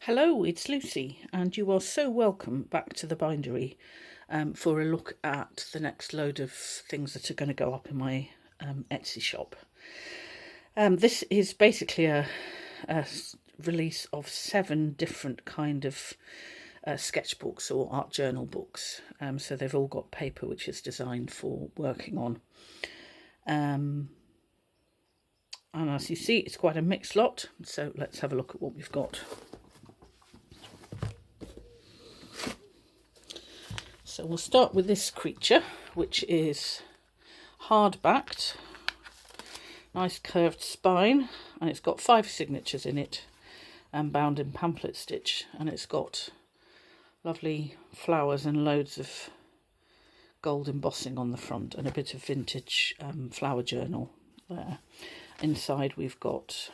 Hello, it's Lucy, and you are so welcome back to the bindery for a look at the next load of things that are going to go up in my Etsy shop. This is basically a release of 7 different kind of sketchbooks or art journal books. So they've all got paper which is designed for working on. And as you see, it's quite a mixed lot. So let's have a look at what we've got. So we'll start with this creature, which is hard-backed, nice curved spine, and it's got 5 signatures in it, and bound in pamphlet stitch, and it's got lovely flowers and loads of gold embossing on the front, and a bit of vintage flower journal there. Inside we've got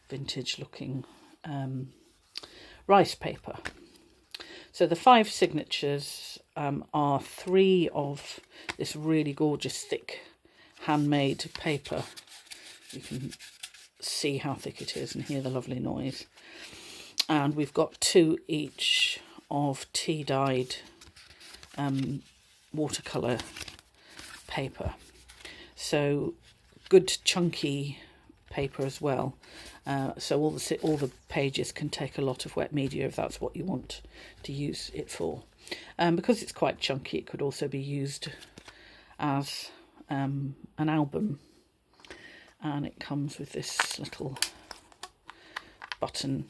vintage-looking rice paper. So the 5 signatures are 3 of this really gorgeous thick handmade paper. You can see how thick it is and hear the lovely noise. And we've got 2 each of tea-dyed watercolour paper. So good chunky paper as well. So all the pages can take a lot of wet media if that's what you want to use it for. Because it's quite chunky, it could also be used as an album. And it comes with this little button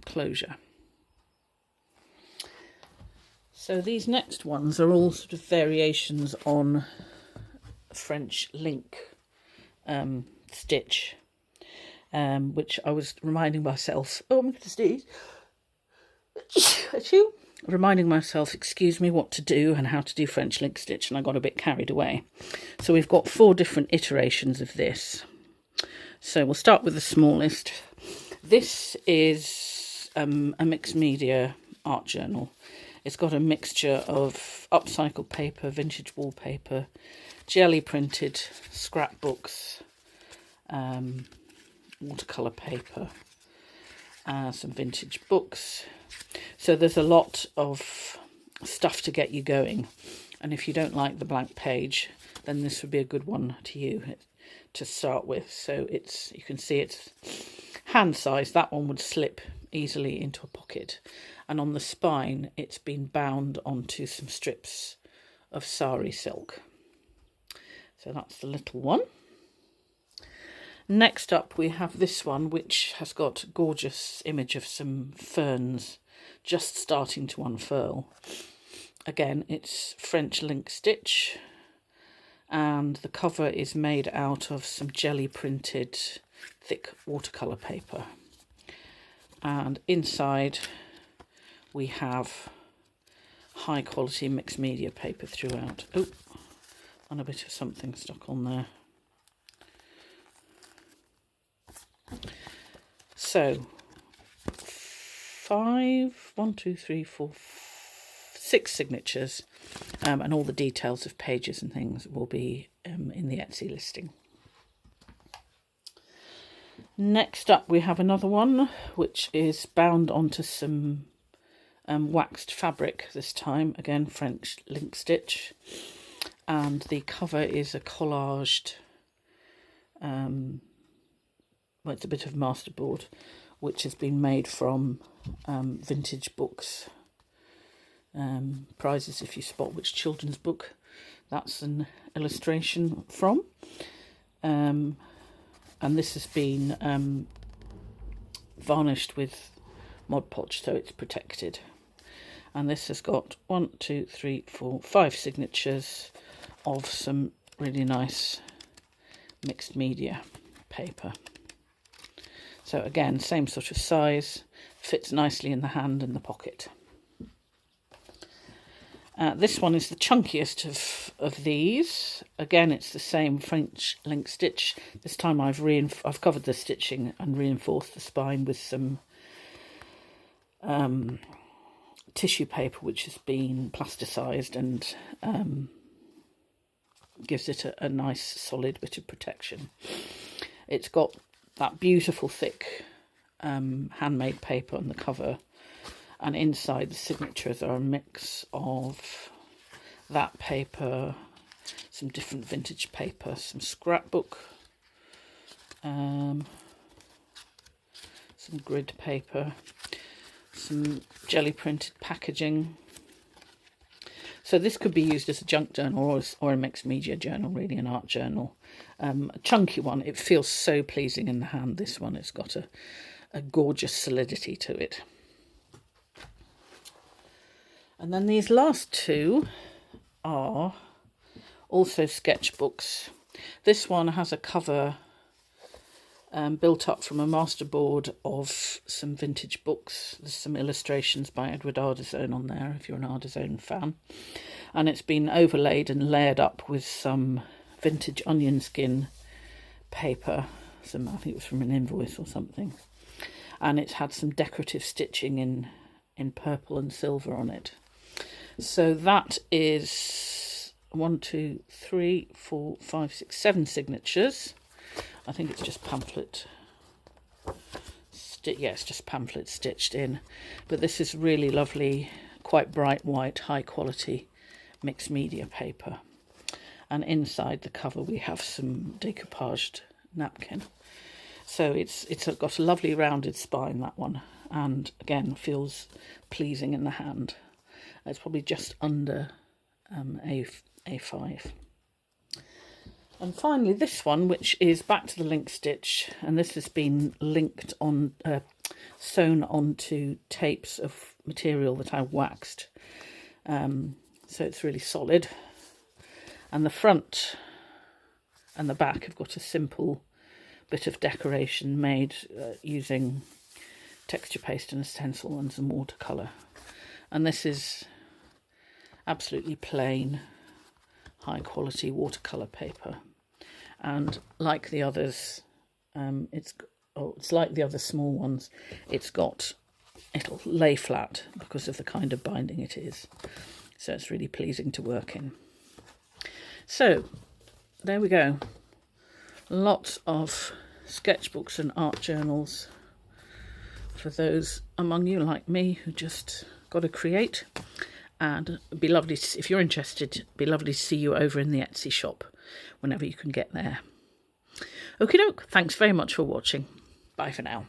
closure. So these next ones are all sort of variations on French link stitch. Which I was reminding myself, reminding myself, excuse me, what to do and how to do French link stitch, and I got a bit carried away. So we've got 4 different iterations of this. So we'll start with the smallest. This is a mixed media art journal. It's got a mixture of upcycled paper, vintage wallpaper, jelly printed scrapbooks, watercolour paper, some vintage books. So there's a lot of stuff to get you going, and if you don't like the blank page, then this would be a good one to start with. So you can see it's hand size. That one would slip easily into a pocket, and on the spine it's been bound onto some strips of sari silk. So that's the little one. Next up we have this one, which has got a gorgeous image of some ferns just starting to unfurl. Again, it's French link stitch, and the cover is made out of some jelly printed thick watercolour paper. And inside we have high quality mixed media paper throughout. Oh, and a bit of something stuck on there. So 6 signatures, and all the details of pages and things will be in the Etsy listing. Next up we have another one which is bound onto some waxed fabric this time, again French link stitch, and the cover is a collaged it's a bit of masterboard which has been made from vintage books. Prizes if you spot which children's book that's an illustration from. And this has been varnished with Mod Podge, so it's protected. And this has got 1, 2, 3, 4, 5 signatures of some really nice mixed media paper. So again, same sort of size, fits nicely in the hand and the pocket. This one is the chunkiest of these. Again, it's the same French link stitch. This time I've covered the stitching and reinforced the spine with some tissue paper which has been plasticised and gives it a nice solid bit of protection. It's got that beautiful thick handmade paper on the cover, and inside the signatures are a mix of that paper, some different vintage paper, some scrapbook, some grid paper, some jelly printed packaging. So this could be used as a junk journal or a mixed media journal, really an art journal. A chunky one. It feels so pleasing in the hand, this one. It's got a gorgeous solidity to it. And then these last two are also sketchbooks. This one has a cover built up from a masterboard of some vintage books. There's some illustrations by Edward Ardizzone on there, if you're an Ardizzone fan. And it's been overlaid and layered up with some vintage onion skin paper. I think it was from an invoice or something. And it's had some decorative stitching in purple and silver on it. So that is 1, 2, 3, 4, 5, 6, 7 signatures. I think it's just pamphlet. It's just pamphlet stitched in. But this is really lovely, quite bright white, high quality mixed media paper. And inside the cover we have some decoupaged napkin. So it's got a lovely rounded spine, that one, and again feels pleasing in the hand. It's probably just under A5. And finally this one, which is back to the link stitch, and this has been linked on, sewn onto tapes of material that I waxed. So it's really solid. And the front and the back have got a simple bit of decoration made using texture paste and a stencil and some watercolour. And this is absolutely plain, high quality watercolour paper. And like the others, it's like the other small ones, it'll lay flat because of the kind of binding it is. So it's really pleasing to work in. So there we go. Lots of sketchbooks and art journals for those among you like me who just got to create. And it'd be lovely if you're interested. It'd be lovely to see you over in the Etsy shop whenever you can get there. Okie doke. Thanks very much for watching. Bye for now.